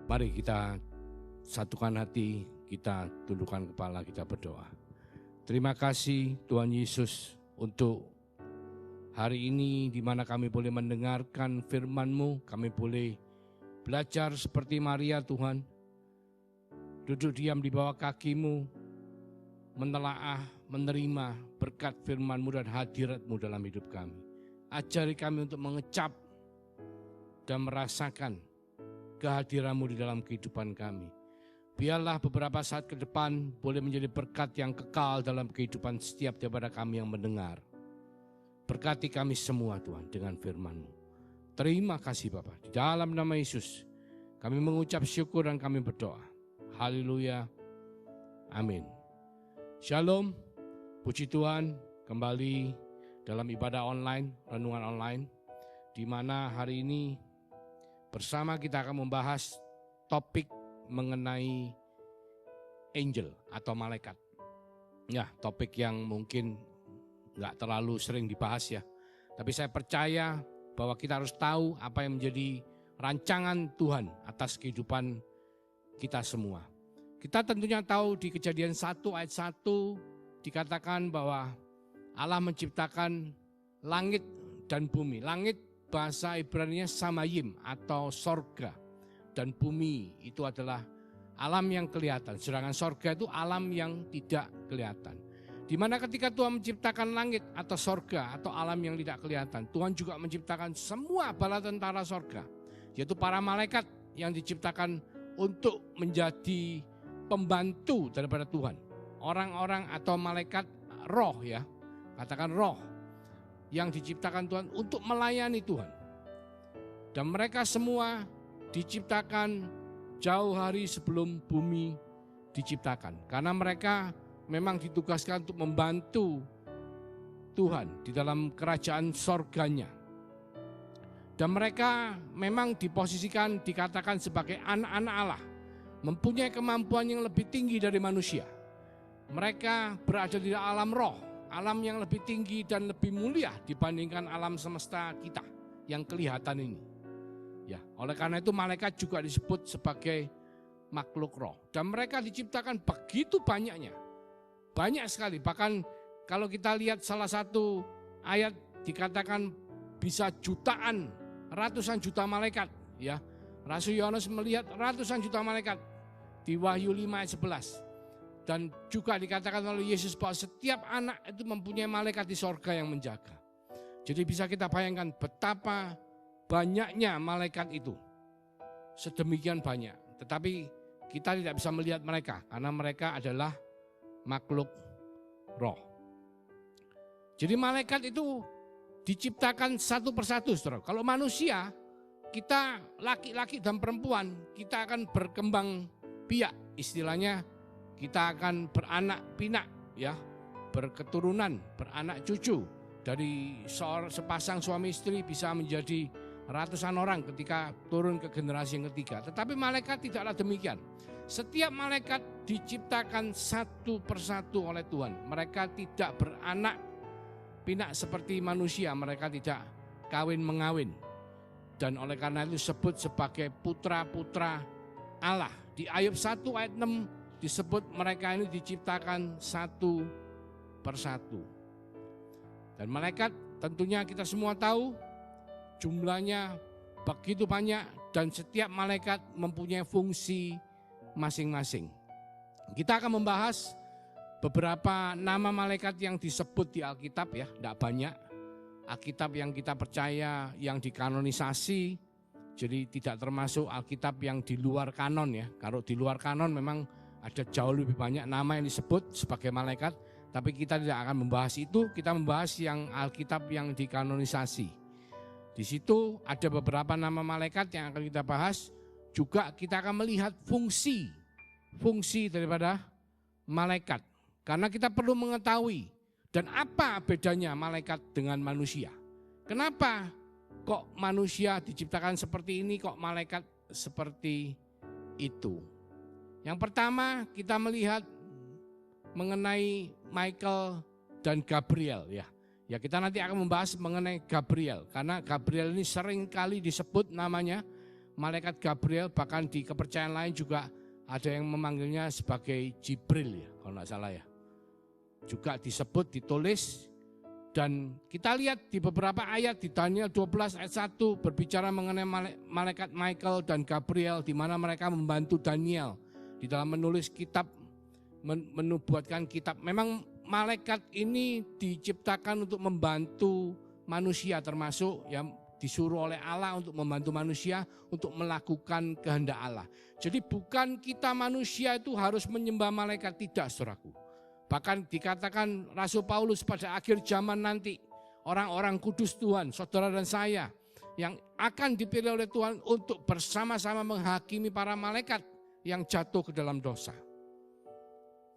Mari kita satukan hati, kita tundukkan kepala, kita berdoa. Terima kasih Tuhan Yesus untuk hari ini di mana kami boleh mendengarkan firman-Mu, kami boleh belajar seperti Maria Tuhan. Duduk diam di bawah kaki-Mu, menelaah, menerima berkat firman-Mu dan hadirat-Mu dalam hidup kami. Ajari kami untuk mengecap dan merasakan kehadiran-Mu di dalam kehidupan kami. Biarlah beberapa saat ke depan boleh menjadi berkat yang kekal dalam kehidupan setiap daripada kami yang mendengar. Berkati kami semua Tuhan dengan firman-Mu. Terima kasih Bapa. Di dalam nama Yesus kami mengucap syukur dan kami berdoa. Haleluya. Amin. Shalom. Puji Tuhan, kembali dalam ibadah online, renungan online, di mana hari ini bersama kita akan membahas topik mengenai angel atau malaikat. Ya, topik yang mungkin nggak terlalu sering dibahas ya. Tapi saya percaya bahwa kita harus tahu apa yang menjadi rancangan Tuhan atas kehidupan kita semua. Kita tentunya tahu di Kejadian 1 ayat 1 dikatakan bahwa Allah menciptakan langit dan bumi. Langit bahasa Ibrani-nya samayim atau sorga, dan bumi itu adalah alam yang kelihatan, sedangkan sorga itu alam yang tidak kelihatan. Dimana ketika Tuhan menciptakan langit atau sorga atau alam yang tidak kelihatan, Tuhan juga menciptakan semua bala tentara sorga, yaitu para malaikat yang diciptakan untuk menjadi pembantu daripada Tuhan. Orang-orang atau malaikat roh ya, katakan roh, yang diciptakan Tuhan untuk melayani Tuhan. Dan mereka semua diciptakan jauh hari sebelum bumi diciptakan. Karena mereka memang ditugaskan untuk membantu Tuhan di dalam kerajaan sorganya. Dan mereka memang diposisikan, dikatakan sebagai anak-anak Allah, mempunyai kemampuan yang lebih tinggi dari manusia. Mereka berada di alam roh, alam yang lebih tinggi dan lebih mulia dibandingkan alam semesta kita yang kelihatan ini. Ya, oleh karena itu malaikat juga disebut sebagai makhluk roh. Dan mereka diciptakan begitu banyaknya. Banyak sekali. Bahkan kalau kita lihat salah satu ayat dikatakan bisa jutaan, ratusan juta malaikat. Ya, Rasul Yohanes melihat ratusan juta malaikat di Wahyu 5 ayat 11. Dan juga dikatakan oleh Yesus bahwa setiap anak itu mempunyai malaikat di sorga yang menjaga. Jadi bisa kita bayangkan betapa banyaknya malaikat itu. Sedemikian banyak. Tetapi kita tidak bisa melihat mereka karena mereka adalah makhluk roh. Jadi malaikat itu diciptakan satu persatu, saudara. Kalau manusia, kita laki-laki dan perempuan, kita akan berkembang biak, istilahnya kita akan beranak pinak ya, berketurunan, beranak cucu. Dari sepasang suami istri bisa menjadi ratusan orang ketika turun ke generasi yang ketiga. Tetapi malaikat tidaklah demikian. Setiap malaikat diciptakan satu persatu oleh Tuhan. Mereka tidak beranak pinak seperti manusia, mereka tidak kawin mengawin. Dan oleh karena itu disebut sebagai putra-putra Allah. Di Ayub 1 ayat 6 disebut mereka ini diciptakan satu persatu. Dan malaikat tentunya kita semua tahu jumlahnya begitu banyak dan setiap malaikat mempunyai fungsi masing-masing. Kita akan membahas beberapa nama malaikat yang disebut di Alkitab ya, tidak banyak. Alkitab yang kita percaya, yang dikanonisasi, jadi tidak termasuk Alkitab yang di luar kanon ya. Kalau di luar kanon memang ada jauh lebih banyak nama yang disebut sebagai malaikat, tapi kita tidak akan membahas itu, kita membahas yang Alkitab yang dikanonisasi. Di situ ada beberapa nama malaikat yang akan kita bahas, juga kita akan melihat fungsi daripada malaikat. Karena kita perlu mengetahui dan apa bedanya malaikat dengan manusia. Kenapa kok manusia diciptakan seperti ini, kok malaikat seperti itu. Yang pertama kita melihat mengenai Michael dan Gabriel ya. Ya kita nanti akan membahas mengenai Gabriel karena Gabriel ini sering kali disebut namanya malaikat Gabriel, bahkan di kepercayaan lain juga ada yang memanggilnya sebagai Jibril ya, kalau tidak salah ya. Juga disebut, ditulis, dan kita lihat di beberapa ayat di Daniel 12 ayat 1 berbicara mengenai malaikat Michael dan Gabriel, di mana mereka membantu Daniel di dalam menulis kitab, menubuatkan kitab. Memang malaikat ini diciptakan untuk membantu manusia, termasuk yang disuruh oleh Allah untuk membantu manusia untuk melakukan kehendak Allah. Jadi bukan kita manusia itu harus menyembah malaikat, tidak saudaraku. Bahkan dikatakan Rasul Paulus pada akhir zaman nanti, orang-orang kudus Tuhan, saudara dan saya, yang akan dipilih oleh Tuhan untuk bersama-sama menghakimi para malaikat yang jatuh ke dalam dosa.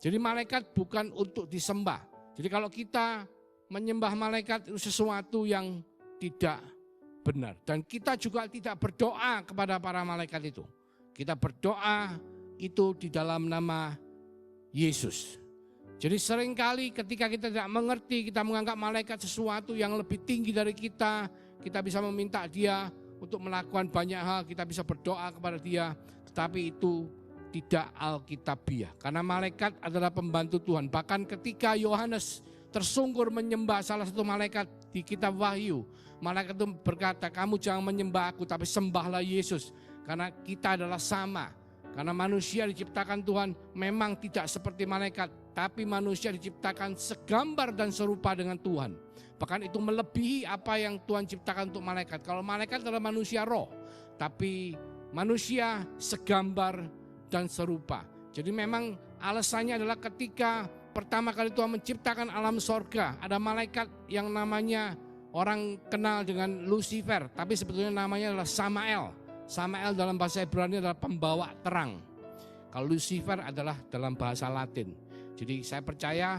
Jadi malaikat bukan untuk disembah. Jadi kalau kita menyembah malaikat itu sesuatu yang tidak benar. Dan kita juga tidak berdoa kepada para malaikat itu. Kita berdoa itu di dalam nama Yesus. Jadi seringkali ketika kita tidak mengerti, kita menganggap malaikat sesuatu yang lebih tinggi dari kita bisa meminta dia untuk melakukan banyak hal, kita bisa berdoa kepada dia, tetapi itu tidak alkitabiah. Karena malaikat adalah pembantu Tuhan. Bahkan ketika Yohanes tersungkur menyembah salah satu malaikat di kitab Wahyu, malaikat itu berkata, kamu jangan menyembah aku, tapi sembahlah Yesus. Karena kita adalah sama. Karena manusia diciptakan Tuhan memang tidak seperti malaikat, tapi manusia diciptakan segambar dan serupa dengan Tuhan. Bahkan itu melebihi apa yang Tuhan ciptakan untuk malaikat. Kalau malaikat adalah manusia roh, tapi manusia segambar dan serupa. Jadi memang alasannya adalah ketika pertama kali Tuhan menciptakan alam sorga, ada malaikat yang namanya orang kenal dengan Lucifer, tapi sebetulnya namanya adalah Samael. Samael dalam bahasa Ibrani adalah pembawa terang. Kalau Lucifer adalah dalam bahasa Latin. Jadi saya percaya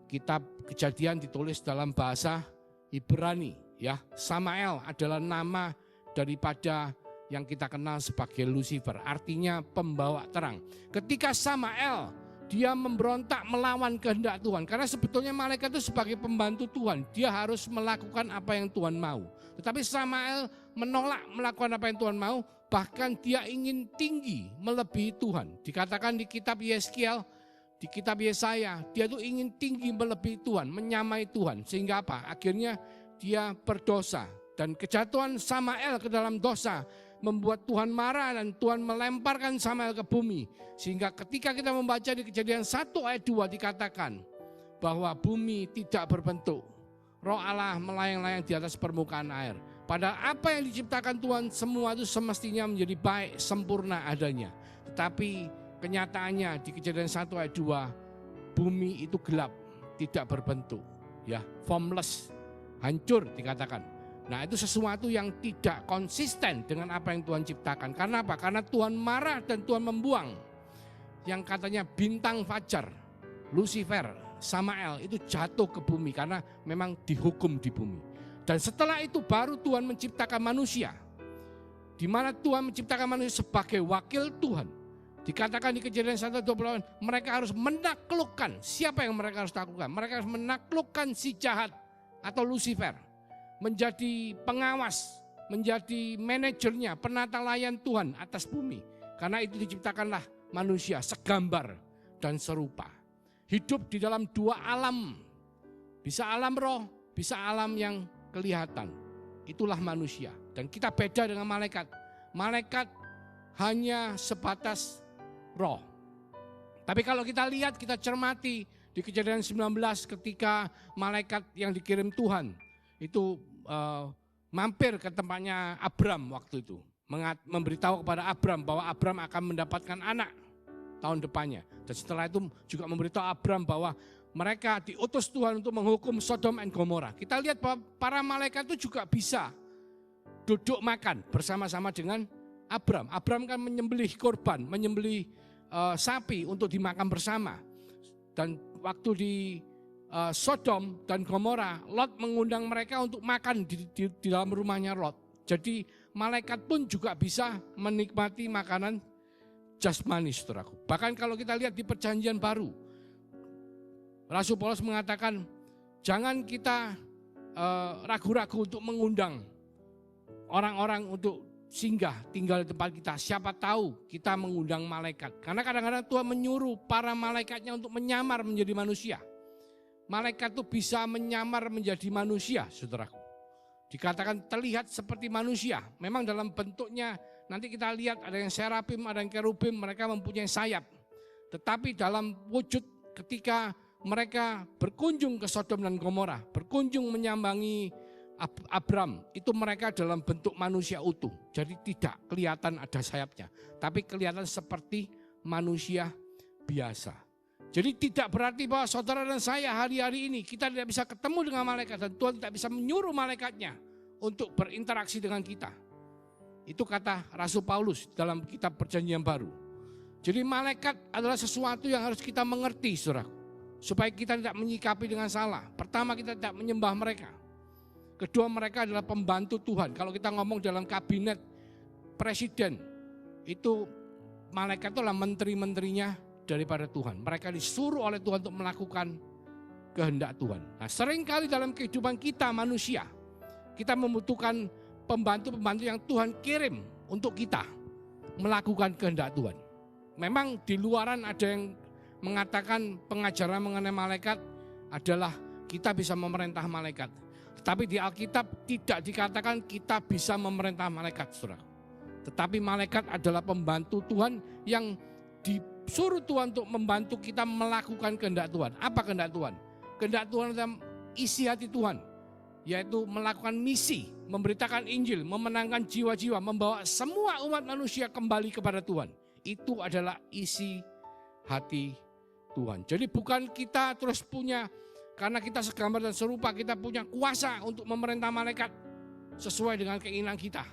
kitab Kejadian ditulis dalam bahasa Ibrani, ya. Samael adalah nama daripada yang kita kenal sebagai Lucifer, artinya pembawa terang. Ketika Samael dia memberontak melawan kehendak Tuhan, karena sebetulnya malaikat itu sebagai pembantu Tuhan, dia harus melakukan apa yang Tuhan mau. Tetapi Samael menolak melakukan apa yang Tuhan mau, bahkan dia ingin tinggi melebihi Tuhan. Dikatakan di kitab Yeskiel, di kitab Yesaya, dia tuh ingin tinggi melebihi Tuhan, menyamai Tuhan. Sehingga apa? Akhirnya dia berdosa. Dan kejatuhan Samael ke dalam dosa membuat Tuhan marah dan Tuhan melemparkan Samael ke bumi. Sehingga ketika kita membaca di Kejadian 1 ayat 2 dikatakan bahwa bumi tidak berbentuk. Roh Allah melayang-layang di atas permukaan air. Padahal apa yang diciptakan Tuhan semua itu semestinya menjadi baik, sempurna adanya. Tetapi kenyataannya di Kejadian 1 ayat 2, bumi itu gelap, tidak berbentuk, ya, formless, hancur dikatakan. Nah, itu sesuatu yang tidak konsisten dengan apa yang Tuhan ciptakan. Karena apa? Karena Tuhan marah dan Tuhan membuang yang katanya bintang fajar, Lucifer, Samael itu jatuh ke bumi karena memang dihukum di bumi. Dan setelah itu baru Tuhan menciptakan manusia, di mana Tuhan menciptakan manusia sebagai wakil Tuhan. Dikatakan di Kejadian 1:28, mereka harus menaklukkan. Siapa yang mereka harus taklukkan? Mereka harus menaklukkan si jahat atau Lucifer, menjadi pengawas, menjadi manajernya, penata layan Tuhan atas bumi. Karena itu diciptakanlah manusia segambar dan serupa. Hidup di dalam dua alam, bisa alam roh, bisa alam yang kelihatan. Itulah manusia. Dan kita beda dengan malaikat. Malaikat hanya sebatas roh. Tapi kalau kita lihat, kita cermati di Kejadian 19 ketika malaikat yang dikirim Tuhan itu mampir ke tempatnya Abram waktu itu. Memberitahu kepada Abram bahwa Abram akan mendapatkan anak tahun depannya. Dan setelah itu juga memberitahu Abram bahwa mereka diutus Tuhan untuk menghukum Sodom dan Gomora. Kita lihat bahwa para malaikat itu juga bisa duduk makan bersama-sama dengan Abram. Abram kan menyembelih korban, menyembelih sapi untuk dimakan bersama. Dan waktu di Sodom dan Gomora, Lot mengundang mereka untuk makan di dalam rumahnya Lot. Jadi malaikat pun juga bisa menikmati makanan jasmani, saudaraku. Bahkan kalau kita lihat di Perjanjian Baru, Rasul Paulus mengatakan jangan kita ragu-ragu untuk mengundang orang-orang untuk singgah tinggal di tempat kita. Siapa tahu kita mengundang malaikat. Karena kadang-kadang Tuhan menyuruh para malaikatnya untuk menyamar menjadi manusia. Malaikat itu bisa menyamar menjadi manusia, saudaraku. Dikatakan terlihat seperti manusia. Memang dalam bentuknya nanti kita lihat ada yang serafim, ada yang kerubim, mereka mempunyai sayap. Tetapi dalam wujud ketika mereka berkunjung ke Sodom dan Gomora, berkunjung menyambangi Abram, itu mereka dalam bentuk manusia utuh. Jadi tidak kelihatan ada sayapnya, tapi kelihatan seperti manusia biasa. Jadi tidak berarti bahwa saudara dan saya hari-hari ini kita tidak bisa ketemu dengan malaikat dan Tuhan tidak bisa menyuruh malaikatnya untuk berinteraksi dengan kita. Itu kata Rasul Paulus dalam kitab Perjanjian Baru. Jadi malaikat adalah sesuatu yang harus kita mengerti, saudara, supaya kita tidak menyikapi dengan salah. Pertama, kita tidak menyembah mereka. Kedua, mereka adalah pembantu Tuhan. Kalau kita ngomong dalam kabinet presiden, itu malaikat itu adalah menteri-menterinya daripada Tuhan. Mereka disuruh oleh Tuhan untuk melakukan kehendak Tuhan. Nah, seringkali dalam kehidupan kita manusia, kita membutuhkan pembantu-pembantu yang Tuhan kirim untuk kita melakukan kehendak Tuhan. Memang di luaran ada yang mengatakan pengajaran mengenai malaikat adalah kita bisa memerintah malaikat. Tetapi di Alkitab tidak dikatakan kita bisa memerintah malaikat, saudara. Tetapi malaikat adalah pembantu Tuhan yang disuruh Tuhan untuk membantu kita melakukan kehendak Tuhan. Apa kehendak Tuhan? Kehendak Tuhan adalah isi hati Tuhan, yaitu melakukan misi, memberitakan Injil, memenangkan jiwa-jiwa, membawa semua umat manusia kembali kepada Tuhan. Itu adalah isi hati Tuhan. Jadi bukan kita terus punya, karena kita segambar dan serupa, kita punya kuasa untuk memerintah malaikat sesuai dengan keinginan kita.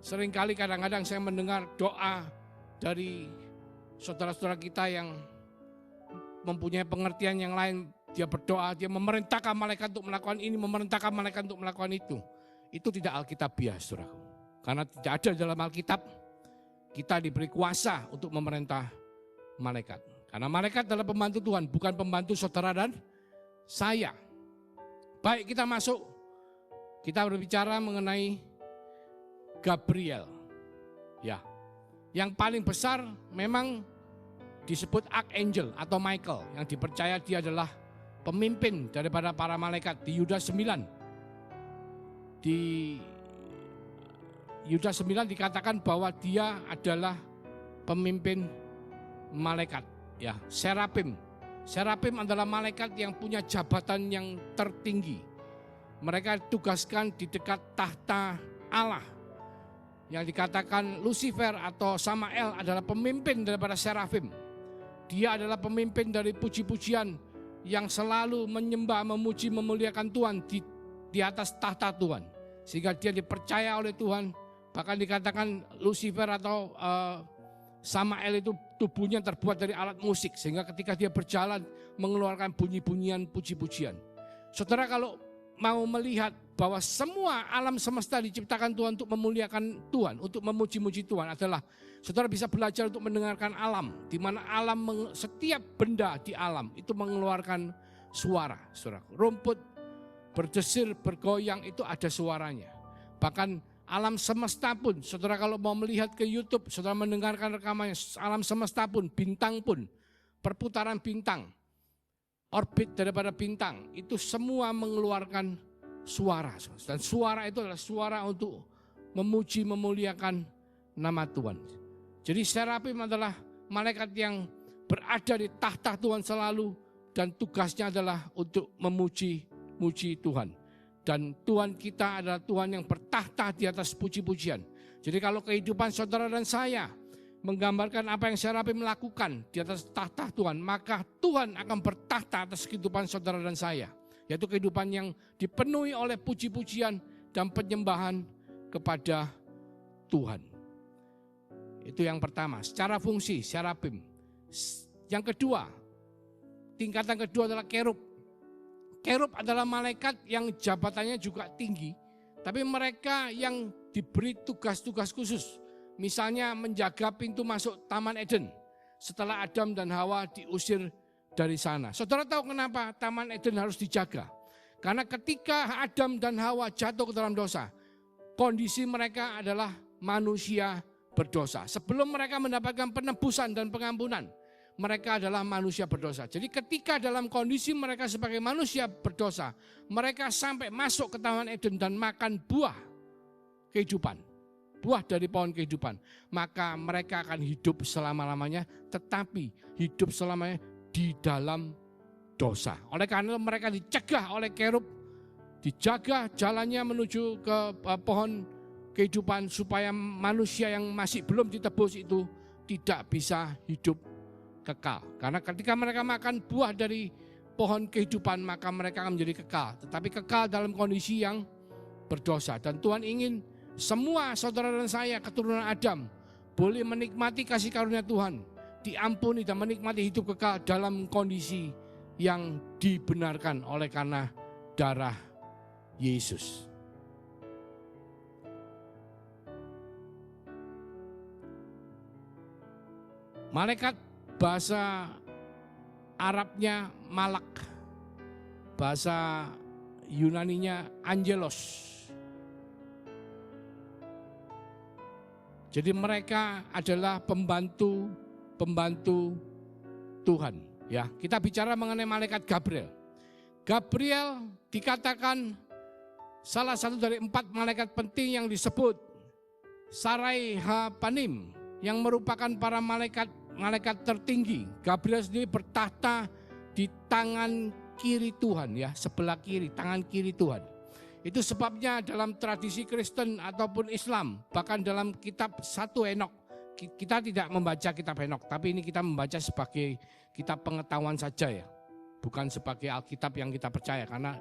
Seringkali kadang-kadang saya mendengar doa dari saudara-saudara kita yang mempunyai pengertian yang lain. Dia berdoa, dia memerintahkan malaikat untuk melakukan ini, memerintahkan malaikat untuk melakukan itu. Itu tidak alkitabiah, saudaraku. Karena tidak ada dalam Alkitab kita diberi kuasa untuk memerintah malaikat. Karena malaikat adalah pembantu Tuhan, bukan pembantu saudara dan saya. Baik, kita masuk. Kita berbicara mengenai Gabriel. Ya. Yang paling besar memang disebut Archangel atau Michael, yang dipercaya dia adalah pemimpin daripada para malaikat. Di Yudas 9. Di Yudas 9 dikatakan bahwa dia adalah pemimpin malaikat. Ya, serafim. Serafim adalah malaikat yang punya jabatan yang tertinggi. Mereka ditugaskan di dekat tahta Allah. Yang dikatakan Lucifer atau Samael adalah pemimpin daripada serafim. Dia adalah pemimpin dari puji-pujian yang selalu menyembah, memuji, memuliakan Tuhan di atas tahta Tuhan. Sehingga dia dipercaya oleh Tuhan. Bahkan dikatakan Lucifer atau Samael itu tubuhnya terbuat dari alat musik, sehingga ketika dia berjalan mengeluarkan bunyi-bunyian puji-pujian. Saudara, kalau mau melihat bahwa semua alam semesta diciptakan Tuhan untuk memuliakan Tuhan, untuk memuji-muji Tuhan adalah, saudara bisa belajar untuk mendengarkan alam, di mana alam, setiap benda di alam itu mengeluarkan suara. Saudara, rumput berdesir, bergoyang itu ada suaranya. Bahkan alam semesta pun, saudara kalau mau melihat ke YouTube, saudara mendengarkan rekamannya, alam semesta pun, bintang pun, perputaran bintang, orbit daripada bintang, itu semua mengeluarkan suara. Dan suara itu adalah suara untuk memuji, memuliakan nama Tuhan. Jadi serafim adalah malaikat yang berada di tahta Tuhan selalu, dan tugasnya adalah untuk memuji Tuhan. Dan Tuhan kita adalah Tuhan yang bertahta di atas puji-pujian. Jadi kalau kehidupan saudara dan saya menggambarkan apa yang serafim melakukan di atas tahta Tuhan, maka Tuhan akan bertahta atas kehidupan saudara dan saya. Yaitu kehidupan yang dipenuhi oleh puji-pujian dan penyembahan kepada Tuhan. Itu yang pertama, secara fungsi serafim. Yang kedua, tingkatan kedua adalah kerub. Kerub adalah malaikat yang jabatannya juga tinggi, tapi mereka yang diberi tugas-tugas khusus. Misalnya menjaga pintu masuk Taman Eden setelah Adam dan Hawa diusir dari sana. Saudara tahu kenapa Taman Eden harus dijaga? Karena ketika Adam dan Hawa jatuh ke dalam dosa, kondisi mereka adalah manusia berdosa. Sebelum mereka mendapatkan penebusan dan pengampunan, mereka adalah manusia berdosa. Jadi ketika dalam kondisi mereka sebagai manusia berdosa, mereka sampai masuk ke Taman Eden dan makan buah kehidupan, buah dari pohon kehidupan, maka mereka akan hidup selama-lamanya, tetapi hidup selamanya di dalam dosa. Oleh karena itu mereka dicegah oleh kerub, dijaga jalannya menuju ke pohon kehidupan supaya manusia yang masih belum ditebus itu tidak bisa hidup kekal. Karena ketika mereka makan buah dari pohon kehidupan, maka mereka akan menjadi kekal. Tetapi kekal dalam kondisi yang berdosa. Dan Tuhan ingin semua saudara dan saya, keturunan Adam, boleh menikmati kasih karunia Tuhan, diampuni dan menikmati hidup kekal dalam kondisi yang dibenarkan oleh karena darah Yesus. Malaikat bahasa Arabnya malak, bahasa Yunaninya angelos. Jadi mereka adalah pembantu Tuhan. Ya, kita bicara mengenai malaikat Gabriel. Gabriel dikatakan salah satu dari 4 malaikat penting yang disebut Sarai Hapanim, yang merupakan para malaikat tertinggi. Gabriel sendiri bertahta di tangan kiri Tuhan, ya, sebelah kiri, tangan kiri Tuhan. Itu sebabnya dalam tradisi Kristen ataupun Islam, bahkan dalam kitab 1 Henok, kita tidak membaca kitab Henok, tapi ini kita membaca sebagai kitab pengetahuan saja, ya, bukan sebagai Alkitab yang kita percaya, karena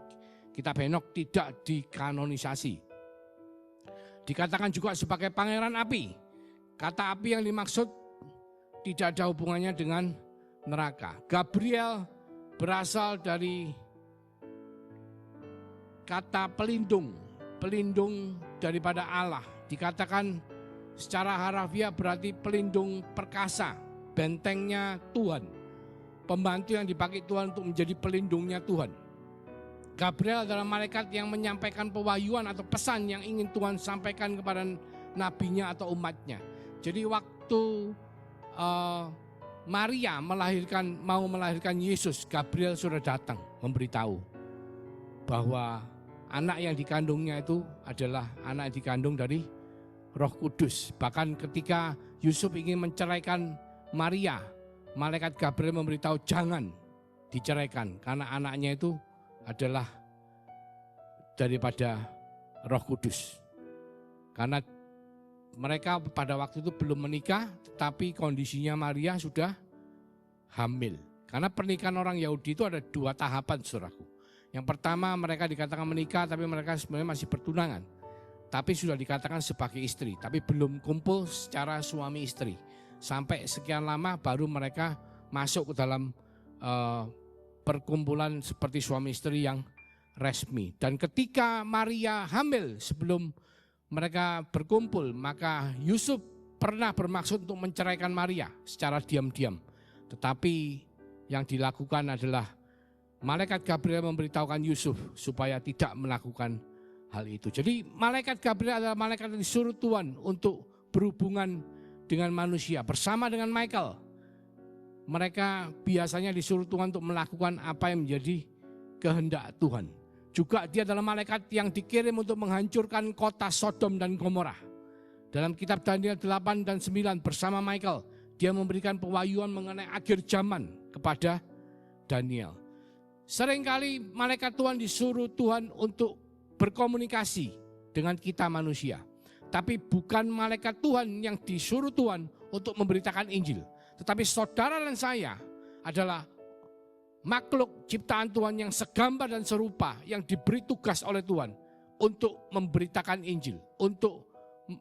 kitab Henok tidak dikanonisasi. Dikatakan juga sebagai pangeran api. Kata api yang dimaksud tidak ada hubungannya dengan neraka. Gabriel berasal dari kata pelindung daripada Allah. Dikatakan secara harafiah berarti pelindung perkasa, bentengnya Tuhan, pembantu yang dipakai Tuhan untuk menjadi pelindungnya Tuhan. Gabriel adalah malaikat yang menyampaikan pewahyuan atau pesan yang ingin Tuhan sampaikan kepada nabinya atau umatnya. Jadi waktu Maria mau melahirkan Yesus, Gabriel sudah datang memberitahu bahwa anak yang dikandungnya itu adalah anak yang dikandung dari Roh Kudus. Bahkan ketika Yusuf ingin menceraikan Maria, malaikat Gabriel memberitahu jangan diceraikan karena anaknya itu adalah daripada Roh Kudus. Karena mereka pada waktu itu belum menikah, tetapi kondisinya Maria sudah hamil. Karena pernikahan orang Yahudi itu ada 2 tahapan, saudaraku. Yang pertama mereka dikatakan menikah, tapi mereka sebenarnya masih bertunangan. Tapi sudah dikatakan sebagai istri, tapi belum kumpul secara suami istri. Sampai sekian lama baru mereka masuk ke dalam perkumpulan seperti suami istri yang resmi. Dan ketika Maria hamil sebelum mereka berkumpul, maka Yusuf pernah bermaksud untuk menceraikan Maria secara diam-diam. Tetapi yang dilakukan adalah malaikat Gabriel memberitahukan Yusuf supaya tidak melakukan hal itu. Jadi malaikat Gabriel adalah malaikat yang disuruh Tuhan untuk berhubungan dengan manusia. Bersama dengan Michael, mereka biasanya disuruh Tuhan untuk melakukan apa yang menjadi kehendak Tuhan. Juga dia adalah malaikat yang dikirim untuk menghancurkan kota Sodom dan Gomorrah. Dalam kitab Daniel 8 dan 9 bersama Michael, dia memberikan pewahyuan mengenai akhir zaman kepada Daniel. Seringkali malaikat Tuhan disuruh Tuhan untuk berkomunikasi dengan kita manusia. Tapi bukan malaikat Tuhan yang disuruh Tuhan untuk memberitakan Injil. Tetapi saudara dan saya adalah makhluk ciptaan Tuhan yang segambar dan serupa, yang diberi tugas oleh Tuhan untuk memberitakan Injil, untuk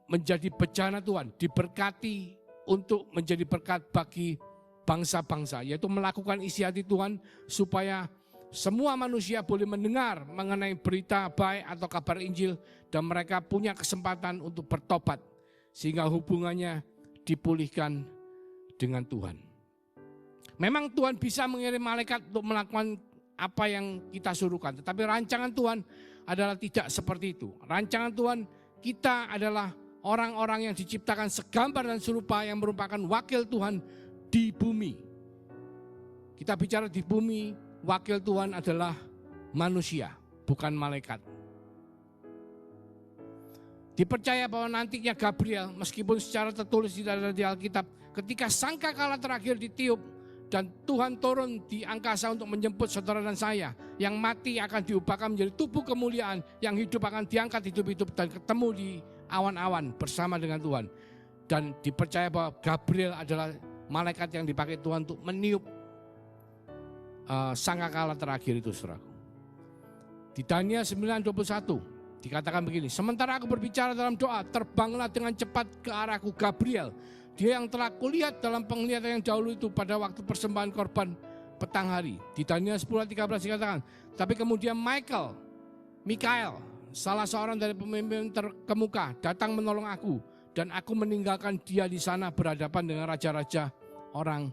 menjadi bejana Tuhan, diberkati untuk menjadi berkat bagi bangsa-bangsa, yaitu melakukan isi hati Tuhan supaya semua manusia boleh mendengar mengenai berita baik atau kabar Injil dan mereka punya kesempatan untuk bertobat sehingga hubungannya dipulihkan dengan Tuhan. Memang Tuhan bisa mengirim malaikat untuk melakukan apa yang kita suruhkan, tetapi rancangan Tuhan adalah tidak seperti itu. Rancangan Tuhan, kita adalah orang-orang yang diciptakan segambar dan serupa yang merupakan wakil Tuhan di bumi. Kita bicara di bumi, wakil Tuhan adalah manusia, bukan malaikat. Dipercaya bahwa nantinya Gabriel, meskipun secara tertulis tidak ada di Alkitab, ketika sangkakala terakhir ditiup dan Tuhan turun di angkasa untuk menjemput saudara dan saya, yang mati akan diubahkan menjadi tubuh kemuliaan, yang hidup akan diangkat hidup-hidup dan ketemu di awan-awan bersama dengan Tuhan. Dan dipercaya bahwa Gabriel adalah malaikat yang dipakai Tuhan untuk meniup sangkakala terakhir itu, saudaraku. Di Daniel 9:21 dikatakan begini, sementara aku berbicara dalam doa, terbanglah dengan cepat ke arahku Gabriel, dia yang telah kulihat dalam penglihatan yang dahulu itu pada waktu persembahan korban petang hari. Di Daniel 10:13 dikatakan, tapi kemudian Mikael, salah seorang dari pemimpin terkemuka, datang menolong aku, dan aku meninggalkan dia di sana berhadapan dengan raja-raja orang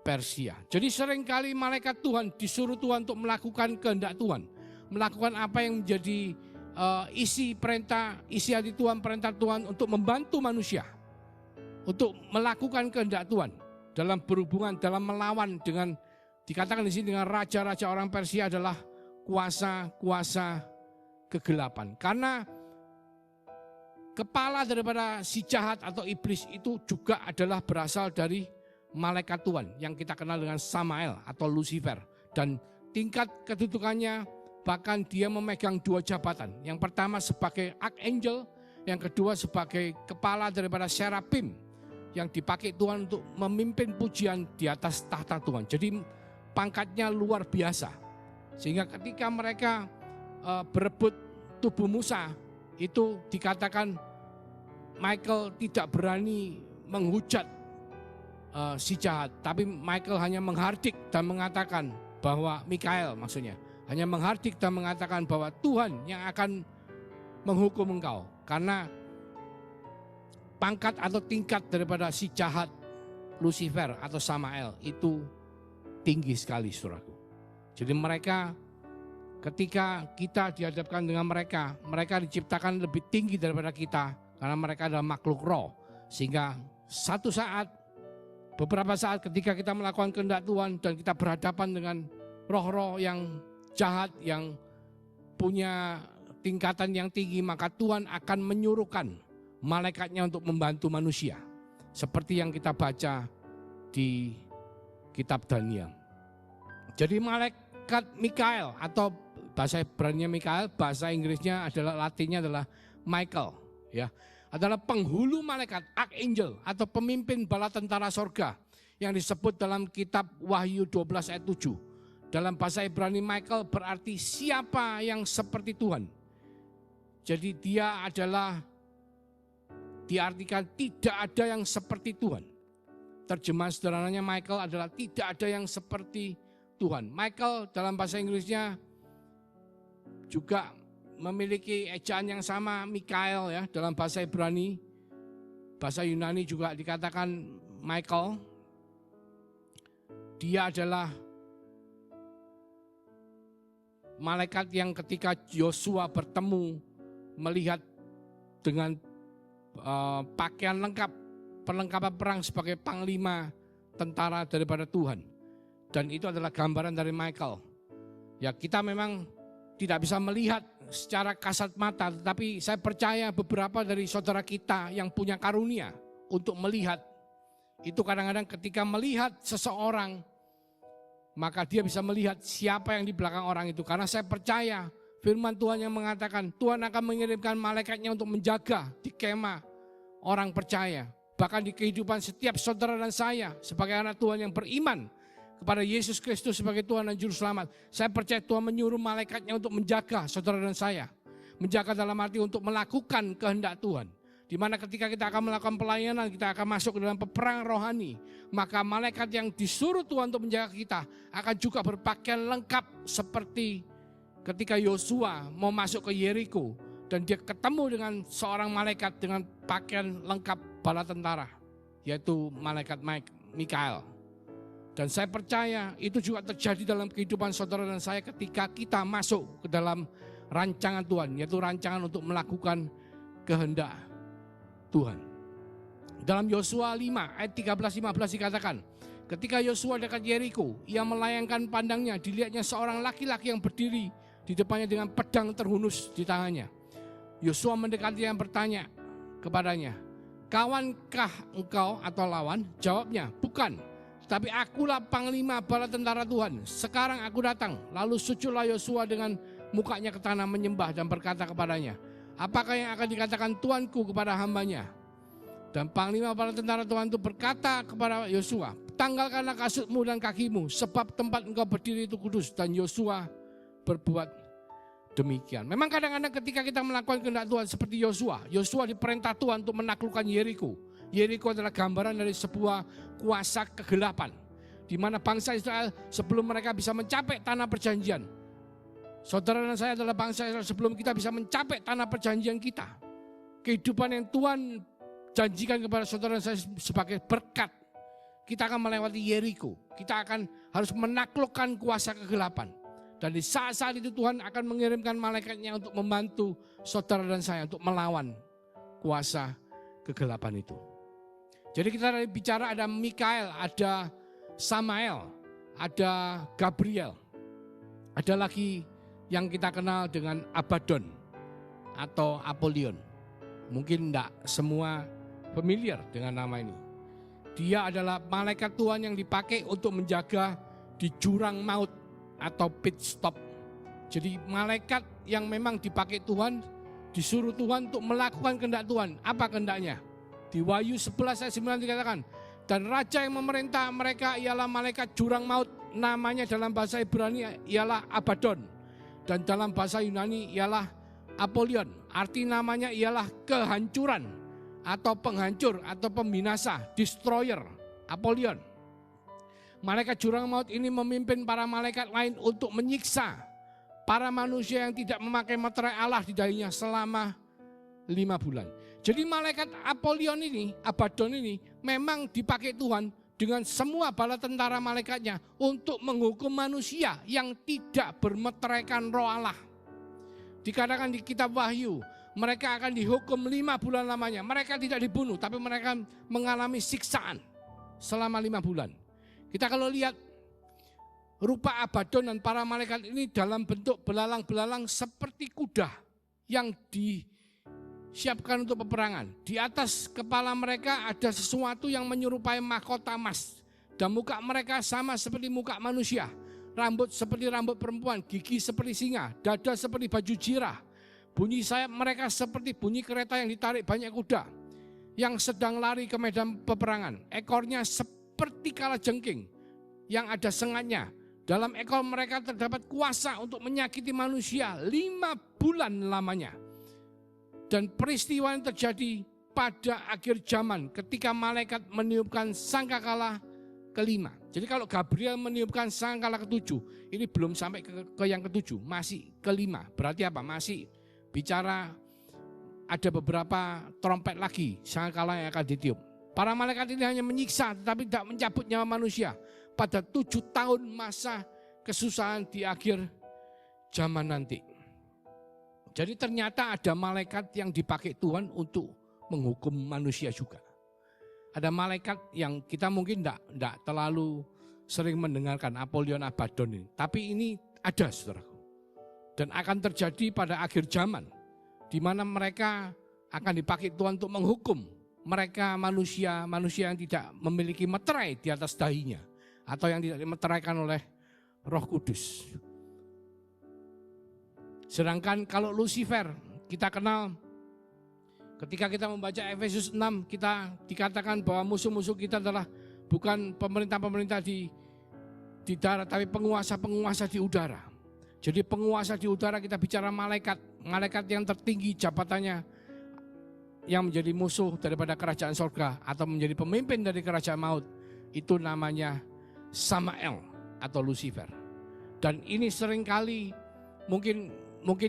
Persia. Jadi seringkali malaikat Tuhan disuruh Tuhan untuk melakukan kehendak Tuhan, melakukan apa yang menjadi isi hati Tuhan, perintah Tuhan untuk membantu manusia, untuk melakukan kehendak Tuhan dalam berhubungan, dalam melawan dengan, dikatakan di sini dengan raja-raja orang Persia adalah kuasa-kuasa kegelapan. Karena kepala daripada si jahat atau iblis itu juga adalah berasal dari malaikat Tuhan yang kita kenal dengan Samael atau Lucifer. Dan tingkat kedudukannya, bahkan dia memegang dua jabatan. Yang pertama sebagai archangel, yang kedua sebagai kepala daripada serafim yang dipakai Tuhan untuk memimpin pujian di atas tahta Tuhan. Jadi pangkatnya luar biasa. Sehingga ketika mereka berebut tubuh Musa, itu dikatakan Michael tidak berani menghujat si jahat, tapi Michael hanya menghardik dan mengatakan bahwa Mikael maksudnya hanya menghardik dan mengatakan bahwa Tuhan yang akan menghukum engkau. Karena pangkat atau tingkat daripada si jahat Lucifer atau Samael itu tinggi sekali, saudaraku. Jadi mereka, ketika kita dihadapkan dengan mereka, mereka diciptakan lebih tinggi daripada kita. Karena mereka adalah makhluk roh. Sehingga satu saat, beberapa saat ketika kita melakukan kehendak Tuhan dan kita berhadapan dengan roh-roh yang jahat, yang punya tingkatan yang tinggi, maka Tuhan akan menyuruhkan malaikatnya untuk membantu manusia. Seperti yang kita baca di kitab Daniel. Jadi malaikat Mikael atau bahasa Ibrani Mikael, bahasa Inggrisnya adalah, Latinnya adalah Michael, ya, adalah penghulu malaikat, archangel atau pemimpin bala tentara sorga yang disebut dalam kitab Wahyu 12 ayat 7. Dalam bahasa Ibrani Michael berarti siapa yang seperti Tuhan. Jadi dia adalah, diartikan tidak ada yang seperti Tuhan. Terjemahan sederhananya Michael adalah tidak ada yang seperti Tuhan. Michael dalam bahasa Inggrisnya juga memiliki ejaan yang sama, Mikael ya, dalam bahasa Ibrani. Bahasa Yunani juga dikatakan Michael. Dia adalah malaikat yang ketika Yosua bertemu, melihat dengan pakaian lengkap, perlengkapan perang sebagai panglima tentara daripada Tuhan. Dan itu adalah gambaran dari Michael. Ya, kita memang tidak bisa melihat secara kasat mata, tetapi saya percaya beberapa dari saudara kita yang punya karunia untuk melihat, itu kadang-kadang ketika melihat seseorang, maka dia bisa melihat siapa yang di belakang orang itu. Karena saya percaya firman Tuhan yang mengatakan Tuhan akan mengirimkan malaikatnya untuk menjaga di kemah orang percaya. Bahkan di kehidupan setiap saudara dan saya sebagai anak Tuhan yang beriman kepada Yesus Kristus sebagai Tuhan dan Juru Selamat. Saya percaya Tuhan menyuruh malaikatnya untuk menjaga saudara dan saya. Menjaga dalam arti untuk melakukan kehendak Tuhan. Di mana ketika kita akan melakukan pelayanan, kita akan masuk ke dalam peperangan rohani, maka malaikat yang disuruh Tuhan untuk menjaga kita akan juga berpakaian lengkap seperti ketika Yosua mau masuk ke Yeriko dan dia ketemu dengan seorang malaikat dengan pakaian lengkap bala tentara, yaitu malaikat Mikael. Dan saya percaya itu juga terjadi dalam kehidupan saudara dan saya ketika kita masuk ke dalam rancangan Tuhan, yaitu rancangan untuk melakukan kehendak Tuhan. Dalam Yosua 5 ayat 13-15 dikatakan, ketika Yosua dekat Yeriko, ia melayangkan pandangnya, dilihatnya seorang laki-laki yang berdiri di depannya dengan pedang terhunus di tangannya. Yosua mendekati dan bertanya kepadanya, kawankah engkau atau lawan? Jawabnya, bukan, tapi akulah panglima bala tentara Tuhan. Sekarang aku datang. Lalu sujudlah Yosua dengan mukanya ke tanah menyembah dan berkata kepadanya, apakah yang akan dikatakan Tuanku kepada hambanya? Dan panglima bala tentara Tuhan itu berkata kepada Yosua, tanggalkanlah kasutmu dan kakimu, sebab tempat engkau berdiri itu kudus. Dan Yosua berbuat demikian. Memang kadang-kadang ketika kita melakukan kehendak Tuhan seperti Yosua diperintah Tuhan untuk menaklukkan Yeriko. Yeriko adalah gambaran dari sebuah kuasa kegelapan, di mana bangsa Israel sebelum mereka bisa mencapai tanah perjanjian. Saudara dan saya adalah bangsa Israel sebelum kita bisa mencapai tanah perjanjian kita. Kehidupan yang Tuhan janjikan kepada saudara dan saya sebagai berkat, kita akan melewati Yeriko. Kita akan harus menaklukkan kuasa kegelapan. Dan di saat-saat itu Tuhan akan mengirimkan malaikatnya untuk membantu saudara dan saya untuk melawan kuasa kegelapan itu. Jadi kita bicara ada Mikael, ada Samael, ada Gabriel. Ada lagi yang kita kenal dengan Abaddon atau Apollyon. Mungkin tidak semua familiar dengan nama ini. Dia adalah malaikat Tuhan yang dipakai untuk menjaga di jurang maut atau pit stop. Jadi malaikat yang memang dipakai Tuhan, disuruh Tuhan untuk melakukan kehendak Tuhan. Apa kehendaknya? Di Wahyu 11 ayat 9 dikatakan, dan raja yang memerintah mereka ialah malaikat jurang maut, namanya dalam bahasa Ibrani ialah Abaddon, dan dalam bahasa Yunani ialah Apollyon. Arti namanya ialah kehancuran atau penghancur atau pembinasa, destroyer, Apollyon. Malaikat jurang maut ini memimpin para malaikat lain untuk menyiksa para manusia yang tidak memakai meterai Allah di dahinya selama 5 bulan. Jadi malaikat Apollyon ini, Abaddon ini memang dipakai Tuhan dengan semua bala tentara malaikatnya untuk menghukum manusia yang tidak bermeteraikan roh Allah. Dikatakan di kitab Wahyu, mereka akan dihukum 5 bulan lamanya. Mereka tidak dibunuh, tapi mereka mengalami siksaan selama 5 bulan. Kita kalau lihat rupa Abaddon dan para malaikat ini dalam bentuk belalang-belalang seperti kuda yang disiapkan untuk peperangan. Di atas kepala mereka ada sesuatu yang menyerupai mahkota emas. Dan muka mereka sama seperti muka manusia. Rambut seperti rambut perempuan, gigi seperti singa, dada seperti baju jirah. Bunyi sayap mereka seperti bunyi kereta yang ditarik banyak kuda yang sedang lari ke medan peperangan. Ekornya seperti kalajengking yang ada sengatnya. Dalam ekor mereka terdapat kuasa untuk menyakiti manusia 5 bulan lamanya. Dan peristiwa yang terjadi pada akhir zaman ketika malaikat meniupkan sangkakala kelima. Jadi kalau Gabriel meniupkan sangkakala ketujuh, ini belum sampai ke yang ketujuh, masih kelima. Berarti apa? Masih bicara ada beberapa trompet lagi sangkakala yang akan ditiup. Para malaikat ini hanya menyiksa tetapi tidak mencabut nyawa manusia pada 7 tahun masa kesusahan di akhir zaman nanti. Jadi ternyata ada malaikat yang dipakai Tuhan untuk menghukum manusia juga. Ada malaikat yang kita mungkin tidak terlalu sering mendengarkan, Apollyon, Abaddon ini. Tapi ini ada, saudaraku. Dan akan terjadi pada akhir zaman, di mana mereka akan dipakai Tuhan untuk menghukum mereka manusia yang tidak memiliki meterai di atas dahinya, atau yang tidak dimeteraikan oleh Roh Kudus. Sedangkan kalau Lucifer, kita kenal ketika kita membaca Efesus 6, kita dikatakan bahwa musuh-musuh kita adalah bukan pemerintah-pemerintah di darat, tapi penguasa-penguasa di udara. Jadi penguasa di udara kita bicara malaikat yang tertinggi jabatannya, yang menjadi musuh daripada kerajaan surga atau menjadi pemimpin dari kerajaan maut, itu namanya Samael atau Lucifer. Dan ini seringkali mungkin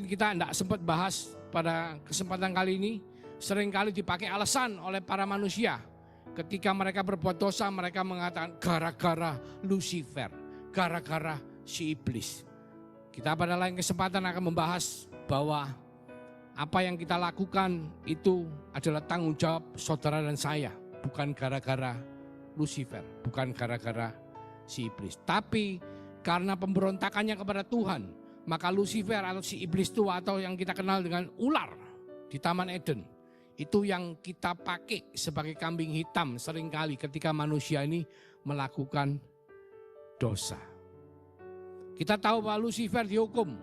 kita tidak sempat bahas pada kesempatan kali ini. Seringkali dipakai alasan oleh para manusia. Ketika mereka berbuat dosa, mereka mengatakan gara-gara Lucifer, gara-gara si iblis. Kita pada lain kesempatan akan membahas bahwa Apa yang kita lakukan itu adalah tanggung jawab saudara dan saya. Bukan gara-gara Lucifer, bukan gara-gara si iblis. Tapi karena pemberontakannya kepada Tuhan, maka Lucifer atau si iblis tua atau yang kita kenal dengan ular di Taman Eden, itu yang kita pakai sebagai kambing hitam seringkali ketika manusia ini melakukan dosa. Kita tahu bahwa Lucifer dihukum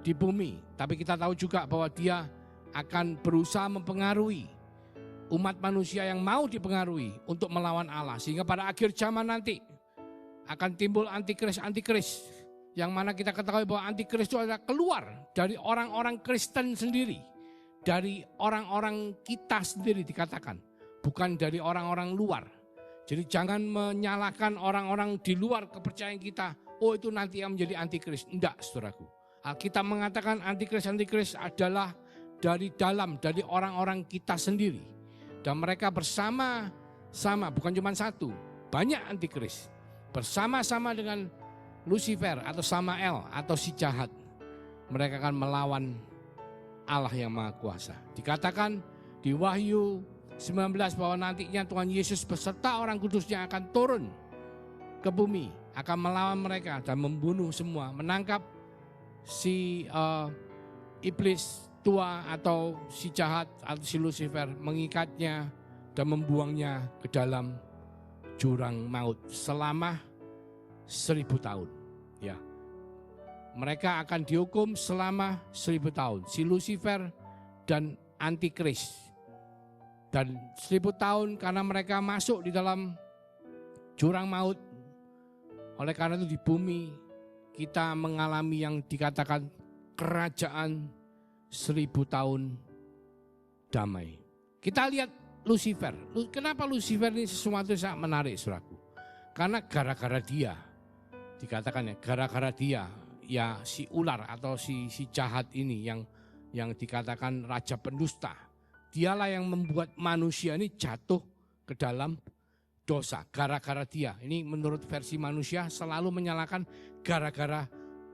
di bumi, tapi kita tahu juga bahwa dia akan berusaha mempengaruhi umat manusia yang mau dipengaruhi untuk melawan Allah. Sehingga pada akhir zaman nanti akan timbul antikris yang mana kita ketahui bahwa antikris itu adalah keluar dari orang-orang Kristen sendiri, dari orang-orang kita sendiri dikatakan, bukan dari orang-orang luar. Jadi jangan menyalahkan orang-orang di luar kepercayaan kita, oh itu nanti yang menjadi antikris. Enggak, saudaraku. Alkitab mengatakan antikris adalah dari dalam, dari orang-orang kita sendiri. Dan mereka bersama-sama, bukan cuma satu, banyak antikris. Bersama-sama dengan Lucifer atau Samael atau si jahat. Mereka akan melawan Allah yang Maha Kuasa. Dikatakan di Wahyu 19 bahwa nantinya Tuhan Yesus beserta orang kudusnya akan turun ke bumi. Akan melawan mereka dan membunuh semua, menangkap si iblis tua atau si jahat atau si Lucifer, mengikatnya dan membuangnya ke dalam jurang maut selama 1000 tahun. Ya, mereka akan dihukum selama 1000 tahun. Si Lucifer dan antikris. Dan 1000 tahun karena mereka masuk di dalam jurang maut. Oleh karena itu di bumi kita mengalami yang dikatakan kerajaan 1000 tahun damai. Kita lihat Lucifer. Kenapa Lucifer ini sesuatu yang sangat menarik, saudaraku? Karena gara-gara dia, dikatakan ya, gara-gara dia, ya si ular atau si jahat ini yang dikatakan raja pendusta. Dialah yang membuat manusia ini jatuh ke dalam dosa. Gara-gara dia. Ini menurut versi manusia selalu menyalahkan gara-gara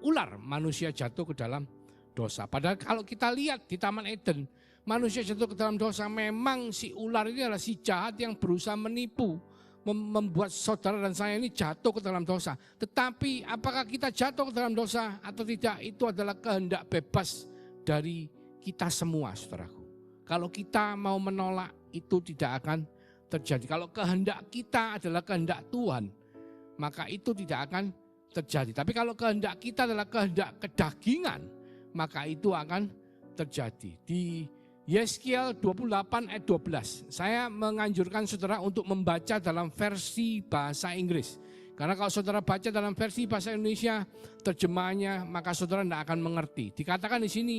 ular manusia jatuh ke dalam dosa. Padahal kalau kita lihat di Taman Eden, manusia jatuh ke dalam dosa, memang si ular ini adalah si jahat yang berusaha menipu, membuat saudara dan saya ini jatuh ke dalam dosa. Tetapi apakah kita jatuh ke dalam dosa atau tidak, itu adalah kehendak bebas dari kita semua, saudaraku. Kalau kita mau menolak, itu tidak akan terjadi. Kalau kehendak kita adalah kehendak Tuhan, maka itu tidak akan terjadi. Tapi kalau kehendak kita adalah kehendak kedagingan, maka itu akan terjadi. Di Yeskiel 28 ayat 12, saya menganjurkan saudara untuk membaca dalam versi bahasa Inggris. Karena kalau saudara baca dalam versi bahasa Indonesia, terjemahannya, maka saudara tidak akan mengerti. Dikatakan di sini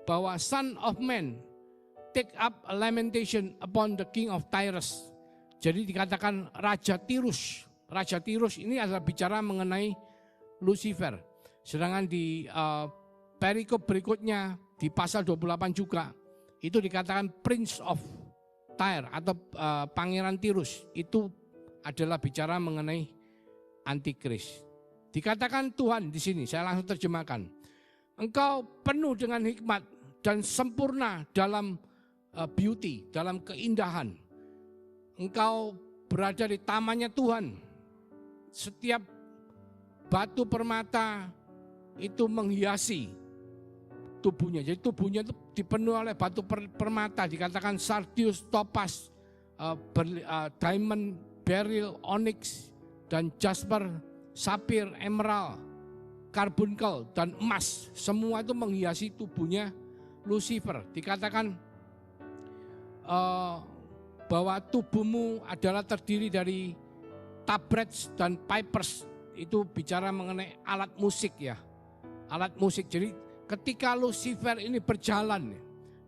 bahwa Son of Man, take up a lamentation upon the king of Tyrus. Jadi dikatakan Raja Tirus. Raja Tirus ini adalah bicara mengenai Lucifer. Sedangkan di perikop berikutnya di pasal 28 juga itu dikatakan Prince of Tyre atau Pangeran Tirus. Itu adalah bicara mengenai antikris. Dikatakan Tuhan di sini, saya langsung terjemahkan. Engkau penuh dengan hikmat dan sempurna dalam beauty, dalam keindahan. Engkau berada di tamannya Tuhan. Setiap batu permata itu menghiasi tubuhnya. Jadi tubuhnya itu dipenuhi oleh batu permata. Dikatakan sardius, topaz, diamond, beryl, onyx, dan jasper, sapphire, emerald, carbuncle, dan emas. Semua itu menghiasi tubuhnya Lucifer. Dikatakan bahwa tubuhmu adalah terdiri dari tabrets dan pipers. Itu bicara mengenai alat musik ya. Alat musik. Jadi ketika Lucifer ini berjalan,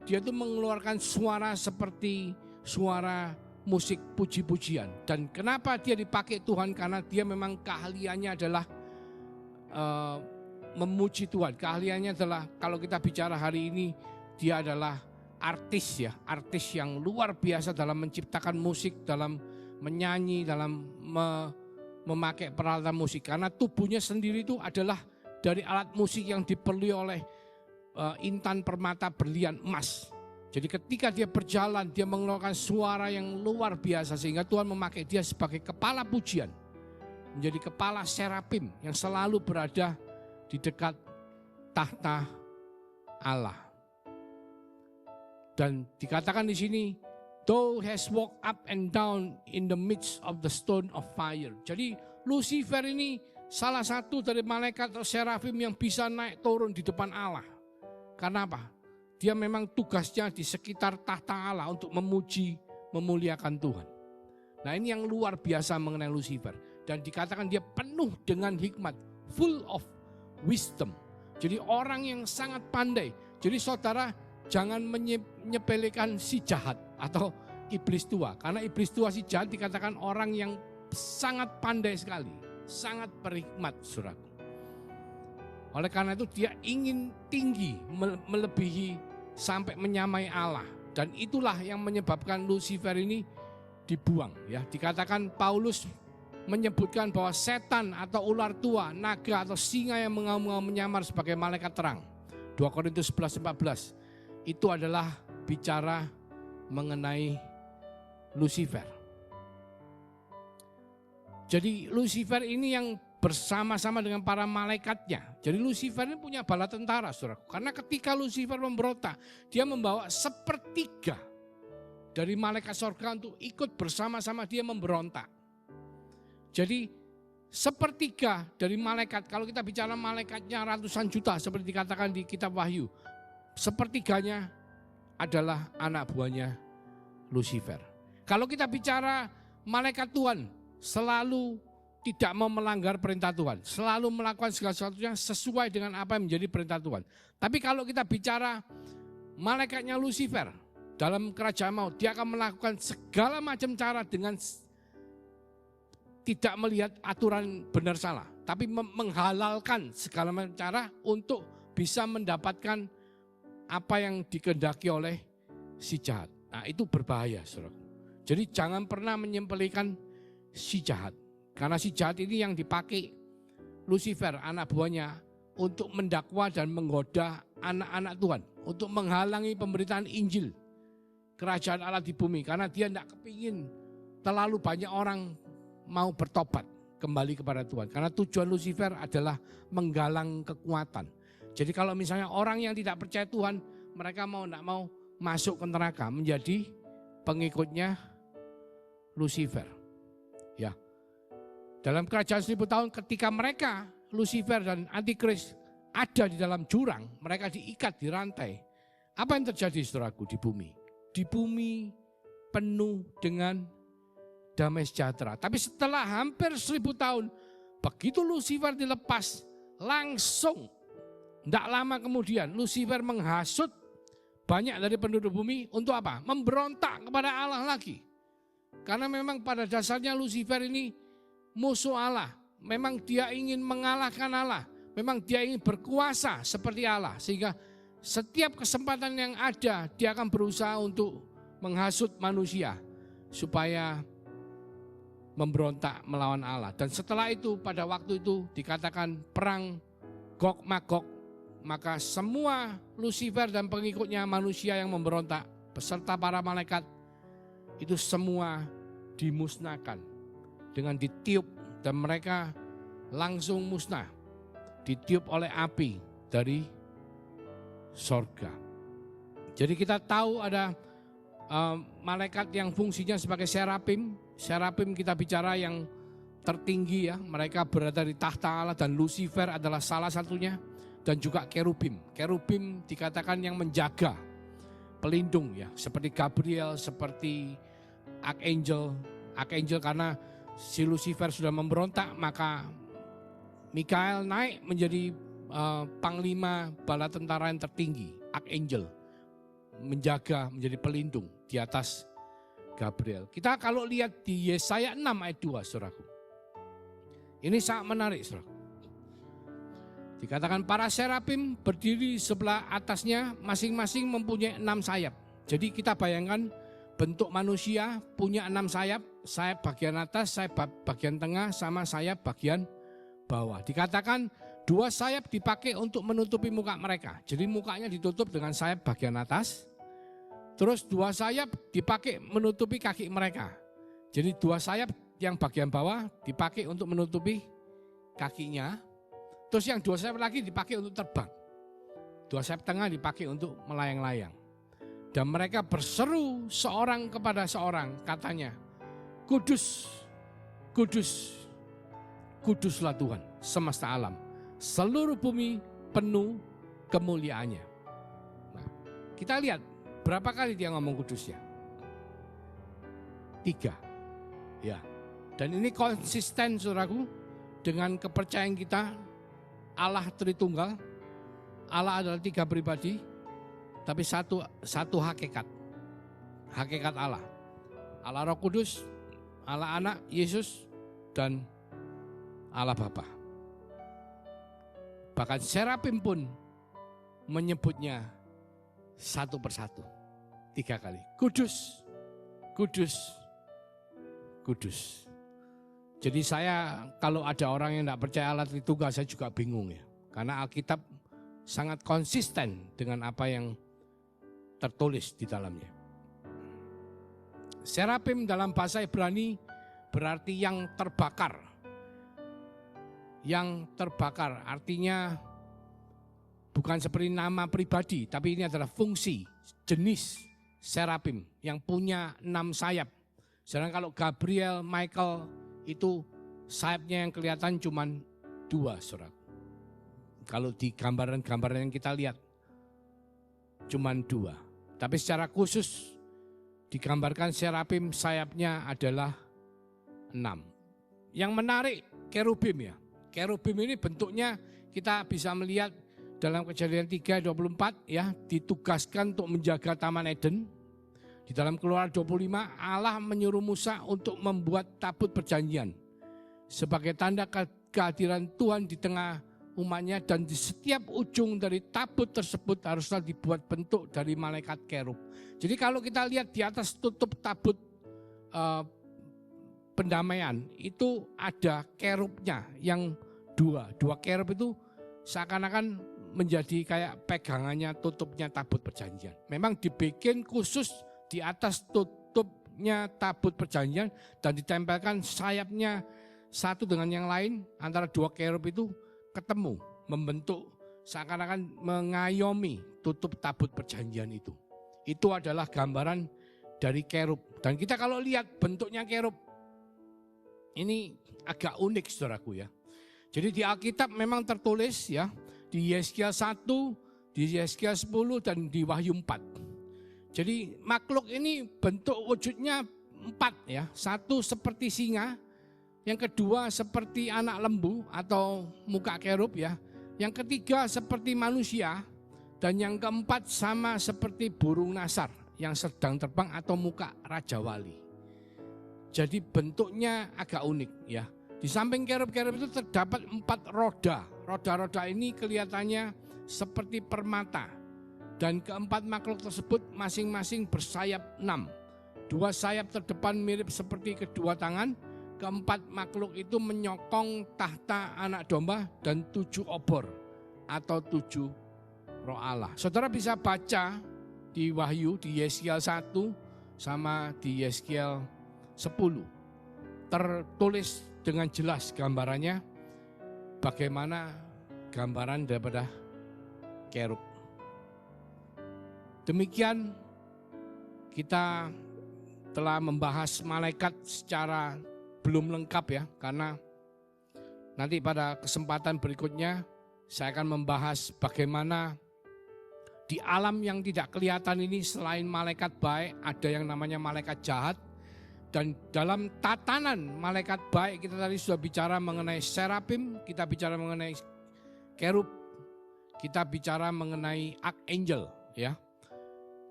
dia itu mengeluarkan suara seperti suara musik puji-pujian. Dan kenapa dia dipakai Tuhan? Karena dia memang keahliannya adalah memuji Tuhan. Keahliannya adalah, kalau kita bicara hari ini, dia adalah artis ya, artis yang luar biasa dalam menciptakan musik, dalam menyanyi, dalam memakai peralatan musik. Karena tubuhnya sendiri itu adalah dari alat musik yang diperoleh oleh intan permata berlian emas. Jadi ketika dia berjalan, dia mengeluarkan suara yang luar biasa sehingga Tuhan memakai dia sebagai kepala pujian. Menjadi kepala serafim yang selalu berada di dekat tahta Allah. Dan dikatakan di sini, thou has walked up and down in the midst of the stone of fire. Jadi Lucifer ini salah satu dari malaikat atau serafim yang bisa naik turun di depan Allah. Karena apa? Dia memang tugasnya di sekitar tahta Allah untuk memuji, memuliakan Tuhan. Nah, ini yang luar biasa mengenai Lucifer. Dan dikatakan dia penuh dengan hikmat, full of wisdom. Jadi orang yang sangat pandai. Jadi saudara jangan menyepelekan si jahat atau iblis tua. Karena iblis tua si jahat dikatakan orang yang sangat pandai sekali. Sangat berhikmat, saudaraku. Oleh karena itu dia ingin tinggi, melebihi sampai menyamai Allah. Dan itulah yang menyebabkan Lucifer ini dibuang. Ya, dikatakan Paulus menyebutkan bahwa setan atau ular tua, naga atau singa yang mengaum-ngaum menyamar sebagai malaikat terang. 2 Korintus 11:14. Itu adalah bicara mengenai Lucifer. Jadi Lucifer ini yang bersama-sama dengan para malaikatnya. Jadi Lucifer ini punya bala tentara, saudaraku. Karena ketika Lucifer memberontak, dia membawa sepertiga dari malaikat surga untuk ikut bersama-sama dia memberontak. Jadi sepertiga dari malaikat, kalau kita bicara malaikatnya ratusan juta seperti dikatakan di kitab Wahyu, sepertiganya adalah anak buahnya Lucifer. Kalau kita bicara malaikat Tuhan, selalu tidak mau melanggar perintah Tuhan, selalu melakukan segala sesuatunya sesuai dengan apa yang menjadi perintah Tuhan. Tapi kalau kita bicara malaikatnya Lucifer dalam kerajaan maut, dia akan melakukan segala macam cara dengan tidak melihat aturan benar salah, tapi menghalalkan segala macam cara untuk bisa mendapatkan apa yang dikehendaki oleh si jahat. Nah, itu berbahaya, saudara. Jadi jangan pernah menyembelihkan si jahat. Karena si jahat ini yang dipakai Lucifer, anak buahnya, untuk mendakwa dan menggoda anak-anak Tuhan. Untuk menghalangi pemberitaan Injil kerajaan Allah di bumi. Karena dia tidak kepingin terlalu banyak orang mau bertobat kembali kepada Tuhan. Karena tujuan Lucifer adalah menggalang kekuatan. Jadi kalau misalnya orang yang tidak percaya Tuhan, mereka mau tidak mau masuk ke neraka menjadi pengikutnya Lucifer. Ya. Dalam kerajaan 1000 tahun ketika mereka, Lucifer dan Antikris ada di dalam jurang, mereka diikat di rantai. Apa yang terjadi, saudaraku, di bumi? Di bumi penuh dengan damai sejahtera. Tapi setelah hampir 1000 tahun, begitu Lucifer dilepas, langsung tidak lama kemudian Lucifer menghasut banyak dari penduduk bumi untuk apa? Memberontak kepada Allah lagi. Karena memang pada dasarnya Lucifer ini musuh Allah. Memang dia ingin mengalahkan Allah. Memang dia ingin berkuasa seperti Allah. Sehingga setiap kesempatan yang ada dia akan berusaha untuk menghasut manusia. Supaya memberontak melawan Allah. Dan setelah itu pada waktu itu dikatakan perang Gog Magog. Maka semua Lucifer dan pengikutnya manusia yang memberontak beserta para malaikat itu semua dimusnahkan dengan ditiup dan mereka langsung musnah, ditiup oleh api dari sorga. Jadi kita tahu ada malaikat yang fungsinya sebagai serafim. Serafim kita bicara yang tertinggi ya, mereka berada di tahta Allah dan Lucifer adalah salah satunya. Dan juga kerubim. Kerubim dikatakan yang menjaga, pelindung ya, seperti Gabriel, seperti Archangel. Archangel karena si Lucifer sudah memberontak, maka Mikael naik menjadi panglima bala tentara yang tertinggi, Archangel. Menjaga, menjadi pelindung di atas Gabriel. Kita kalau lihat di Yesaya 6 ayat 2, saudaraku. Ini sangat menarik, saudaraku. Dikatakan para serafim berdiri sebelah atasnya masing-masing mempunyai 6 sayap. Jadi kita bayangkan bentuk manusia punya 6 sayap. Sayap bagian atas, sayap bagian tengah sama sayap bagian bawah. Dikatakan 2 sayap dipakai untuk menutupi muka mereka. Jadi mukanya ditutup dengan sayap bagian atas. Terus 2 sayap dipakai menutupi kaki mereka. Jadi 2 sayap yang bagian bawah dipakai untuk menutupi kakinya. Terus yang 2 sayap lagi dipakai untuk terbang. 2 sayap tengah dipakai untuk melayang-layang. Dan mereka berseru seorang kepada seorang, katanya, Kudus, Kudus, Kuduslah Tuhan semesta alam. Seluruh bumi penuh kemuliaannya. Nah, kita lihat berapa kali dia ngomong kudus ya? 3. Ya. Dan ini konsisten saudaraku dengan kepercayaan kita Allah Tritunggal. Allah adalah 3 pribadi, tapi satu hakikat. Hakikat Allah. Allah Roh Kudus, Allah Anak, Yesus, dan Allah Bapa. Bahkan serapim pun menyebutnya satu persatu. 3 kali. Kudus, kudus, kudus. Jadi saya kalau ada orang yang tidak percaya Allah Tritunggal, saya juga bingung ya. Karena Alkitab sangat konsisten dengan apa yang tertulis di dalamnya. Serapim dalam bahasa Ibrani berarti yang terbakar. Yang terbakar artinya bukan seperti nama pribadi, tapi ini adalah fungsi, jenis serapim yang punya 6 sayap. Sedangkan kalau Gabriel, Michael itu sayapnya yang kelihatan cuma 2 saudara. Kalau di gambaran-gambaran yang kita lihat cuma 2. Tapi secara khusus digambarkan serapim sayapnya adalah 6. Yang menarik kerubim ya. Kerubim ini bentuknya kita bisa melihat dalam Kejadian 3:24 ya, ditugaskan untuk menjaga Taman Eden. Di dalam Keluaran 25 Allah menyuruh Musa untuk membuat tabut perjanjian sebagai tanda kehadiran Tuhan di tengah umatnya, dan di setiap ujung dari tabut tersebut haruslah dibuat bentuk dari malaikat kerub. Jadi kalau kita lihat di atas tutup tabut pendamaian itu ada kerubnya yang 2 kerub itu seakan-akan menjadi kayak pegangannya tutupnya tabut perjanjian. Memang dibikin khusus di atas tutupnya tabut perjanjian dan ditempelkan sayapnya satu dengan yang lain, antara 2 kerub itu ketemu membentuk seakan-akan mengayomi tutup tabut perjanjian itu. Itu adalah gambaran dari kerub. Dan kita kalau lihat bentuknya kerub ini agak unik saudaraku ya. Jadi di Alkitab memang tertulis ya, di Yeskiel 1, di Yeskiel 10 dan di Wahyu 4. Jadi makhluk ini bentuk wujudnya 4 ya. 1 seperti singa, yang kedua seperti anak lembu atau muka kerub ya. Yang ketiga seperti manusia, dan yang keempat sama seperti burung nasar yang sedang terbang atau muka Raja Wali. Jadi bentuknya agak unik ya. Di samping kerub-kerub itu terdapat 4 roda. Roda-roda ini kelihatannya seperti permata. Dan keempat makhluk tersebut masing-masing bersayap 6. 2 sayap terdepan mirip seperti kedua tangan. Keempat makhluk itu menyokong tahta anak domba dan 7 obor atau 7 roh Allah. Saudara bisa baca di Wahyu, di Yeskiel 1 sama di Yeskiel 10. Tertulis dengan jelas gambarannya bagaimana gambaran daripada kerub. Demikian kita telah membahas malaikat secara belum lengkap ya, karena nanti pada kesempatan berikutnya saya akan membahas bagaimana di alam yang tidak kelihatan ini selain malaikat baik ada yang namanya malaikat jahat. Dan dalam tatanan malaikat baik kita tadi sudah bicara mengenai serapim, kita bicara mengenai kerub, kita bicara mengenai archangel ya.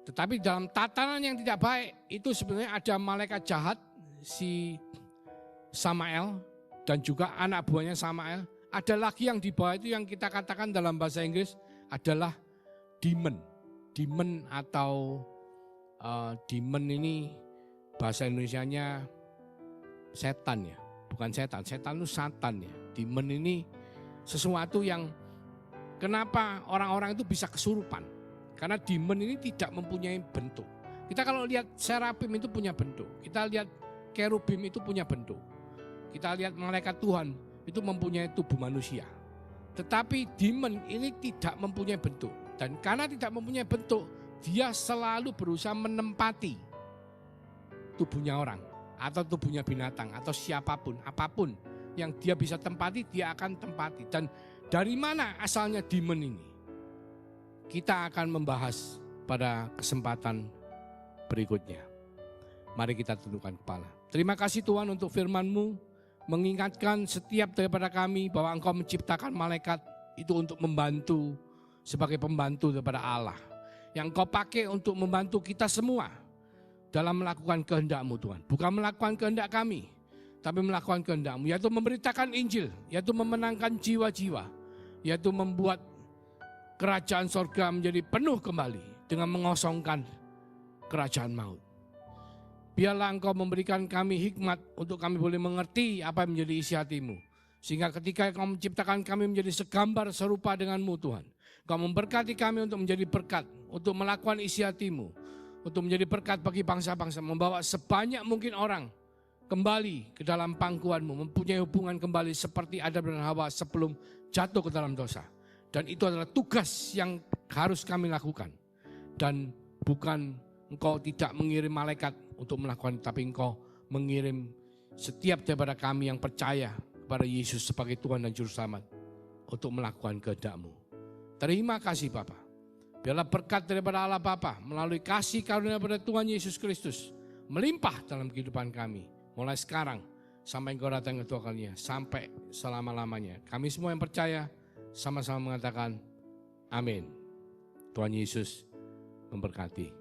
Tetapi dalam tatanan yang tidak baik itu sebenarnya ada malaikat jahat si Samael dan juga anak buahnya Samael. Ada lagi yang di bawah itu yang kita katakan dalam bahasa Inggris adalah demon. Demon atau demon ini bahasa Indonesianya setan ya. Bukan setan, setan itu satan ya. Demon ini sesuatu yang kenapa orang-orang itu bisa kesurupan. Karena demon ini tidak mempunyai bentuk. Kita kalau lihat serafim itu punya bentuk. Kita lihat kerubim itu punya bentuk. Kita lihat malaikat Tuhan itu mempunyai tubuh manusia. Tetapi demon ini tidak mempunyai bentuk. Dan karena tidak mempunyai bentuk, dia selalu berusaha menempati tubuhnya orang. Atau tubuhnya binatang, atau siapapun, apapun yang dia bisa tempati, dia akan tempati. Dan dari mana asalnya demon ini? Kita akan membahas pada kesempatan berikutnya. Mari kita tundukkan kepala. Terima kasih Tuhan untuk firman-Mu, mengingatkan setiap daripada kami bahwa Engkau menciptakan malaikat itu untuk membantu, sebagai pembantu daripada Allah. Yang Engkau pakai untuk membantu kita semua dalam melakukan kehendak-Mu Tuhan. Bukan melakukan kehendak kami, tapi melakukan kehendak-Mu, yaitu memberitakan Injil, yaitu memenangkan jiwa-jiwa, yaitu membuat kerajaan sorga menjadi penuh kembali dengan mengosongkan kerajaan maut. Biarlah Engkau memberikan kami hikmat untuk kami boleh mengerti apa yang menjadi isi hati-Mu. Sehingga ketika Engkau menciptakan kami menjadi segambar serupa dengan-Mu Tuhan, Engkau memberkati kami untuk menjadi berkat, untuk melakukan isi hati-Mu, untuk menjadi berkat bagi bangsa-bangsa, membawa sebanyak mungkin orang kembali ke dalam pangkuan-Mu, mempunyai hubungan kembali seperti Adam dan Hawa sebelum jatuh ke dalam dosa. Dan itu adalah tugas yang harus kami lakukan. Dan bukan Engkau tidak mengirim malaikat untuk melakukan, tapi Engkau mengirim setiap daripada kami yang percaya kepada Yesus sebagai Tuhan dan Juru Selamat untuk melakukan kehendak-Mu. Terima kasih Bapa. Biarlah berkat daripada Allah Bapa melalui kasih karunia daripada Tuhan Yesus Kristus melimpah dalam kehidupan kami. Mulai sekarang sampai Engkau datang kedua kalinya, sampai selama-lamanya. Kami semua yang percaya sama-sama mengatakan amin. Tuhan Yesus memberkati.